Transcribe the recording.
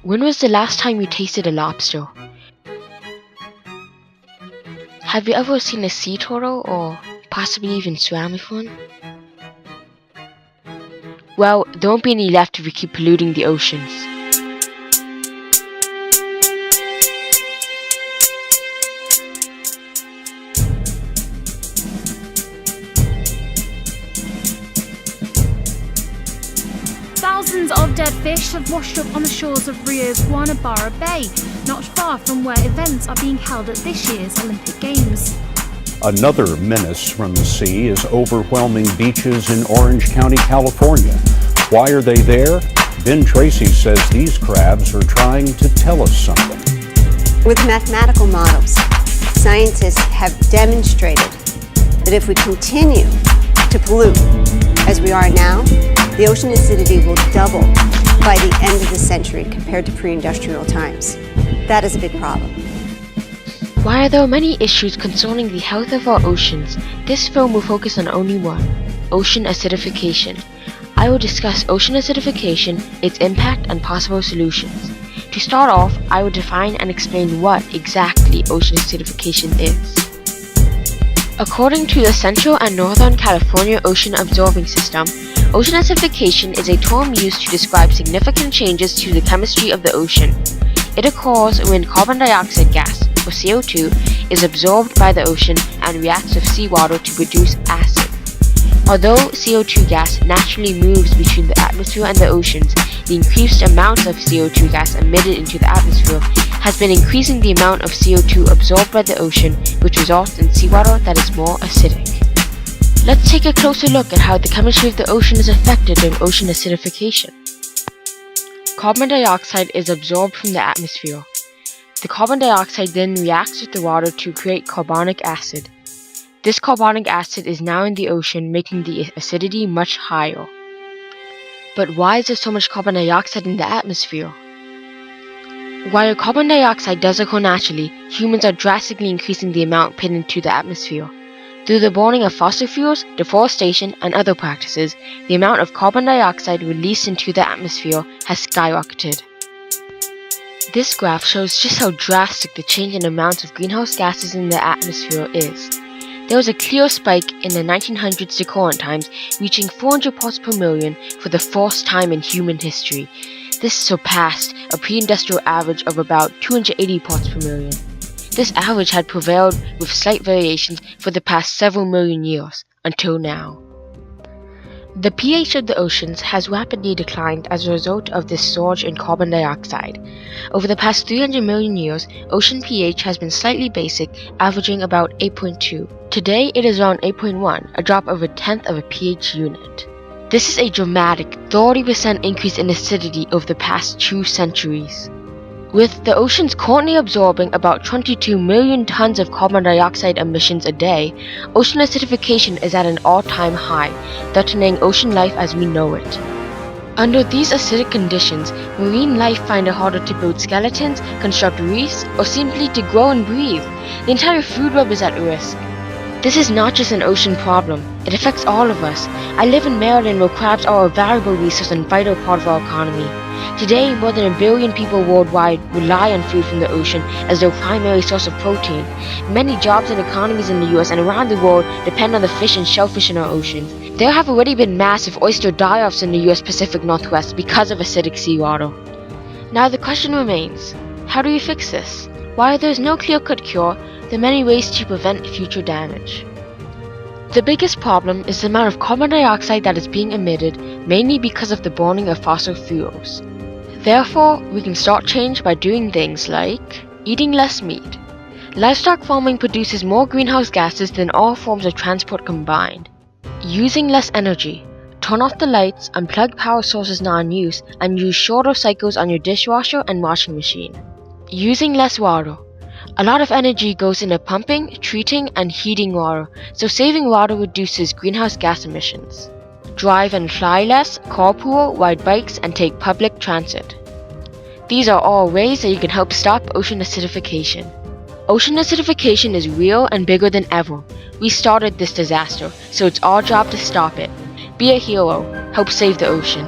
When was the last time you tasted a lobster? Have you ever seen a sea turtle or possibly even swam with one? Well, there won't be any left if we keep polluting the oceans. Thousands of dead fish have washed up on the shores of Rio's Guanabara Bay, not far from where events are being held at this year's Olympic Games. Another menace from the sea is overwhelming beaches in Orange County, California. Why are they there? Ben Tracy says these crabs are trying to tell us something. With mathematical models, scientists have demonstrated that if we continue to pollute as we are now, the ocean acidity will double by the end of the century compared to pre-industrial times. That is a big problem. While there are many issues concerning the health of our oceans, this film will focus on only one: ocean acidification. I will discuss ocean acidification, its impact, and possible solutions. To start off, I will define and explain what exactly ocean acidification is. According to the Central and Northern California Ocean Absorbing System, ocean acidification is a term used to describe significant changes to the chemistry of the ocean. It occurs when carbon dioxide gas, or CO2, is absorbed by the ocean and reacts with seawater to produce acid. Although CO2 gas naturally moves between the atmosphere and the oceans, the increased amount of CO2 gas emitted into the atmosphere has been increasing the amount of CO2 absorbed by the ocean, which results in seawater that is more acidic. Let's take a closer look at how the chemistry of the ocean is affected during ocean acidification. Carbon dioxide is absorbed from the atmosphere. The carbon dioxide then reacts with the water to create carbonic acid. This carbonic acid is now in the ocean, making the acidity much higher. But why is there so much carbon dioxide in the atmosphere? While carbon dioxide does occur naturally, humans are drastically increasing the amount put into the atmosphere. Through the burning of fossil fuels, deforestation, and other practices, the amount of carbon dioxide released into the atmosphere has skyrocketed. This graph shows just how drastic the change in amounts of greenhouse gases in the atmosphere is. There was a clear spike in the 1900s to current times, reaching 400 parts per million for the first time in human history. This surpassed a pre-industrial average of about 280 parts per million. This average had prevailed with slight variations for the past several million years, until now. The pH of the oceans has rapidly declined as a result of this surge in carbon dioxide. Over the past 300 million years, ocean pH has been slightly basic, averaging about 8.2. Today it is around 8.1, a drop of a tenth of a pH unit. This is a dramatic 30% increase in acidity over the past 2 centuries. With the oceans currently absorbing about 22 million tons of carbon dioxide emissions a day, ocean acidification is at an all-time high, threatening ocean life as we know it. Under these acidic conditions, marine life find it harder to build skeletons, construct reefs, or simply to grow and breathe. The entire food web is at risk. This is not just an ocean problem, it affects all of us. I live in Maryland where crabs are a valuable resource and vital part of our economy. Today, more than 1 billion people worldwide rely on food from the ocean as their primary source of protein. Many jobs and economies in the US and around the world depend on the fish and shellfish in our oceans. There have already been massive oyster die-offs in the US Pacific Northwest because of acidic seawater. Now the question remains, how do we fix this? While there is no clear-cut cure, there are many ways to prevent future damage. The biggest problem is the amount of carbon dioxide that is being emitted, mainly because of the burning of fossil fuels. Therefore, we can start change by doing things like eating less meat. Livestock farming produces more greenhouse gases than all forms of transport combined. Using less energy. Turn off the lights, unplug power sources not in use, and use shorter cycles on your dishwasher and washing machine. Using less water. A lot of energy goes into pumping, treating, and heating water, so saving water reduces greenhouse gas emissions. Drive and fly less, carpool, ride bikes, and take public transit. These are all ways that you can help stop ocean acidification. Ocean acidification is real and bigger than ever. We started this disaster, so it's our job to stop it. Be a hero. Help save the ocean.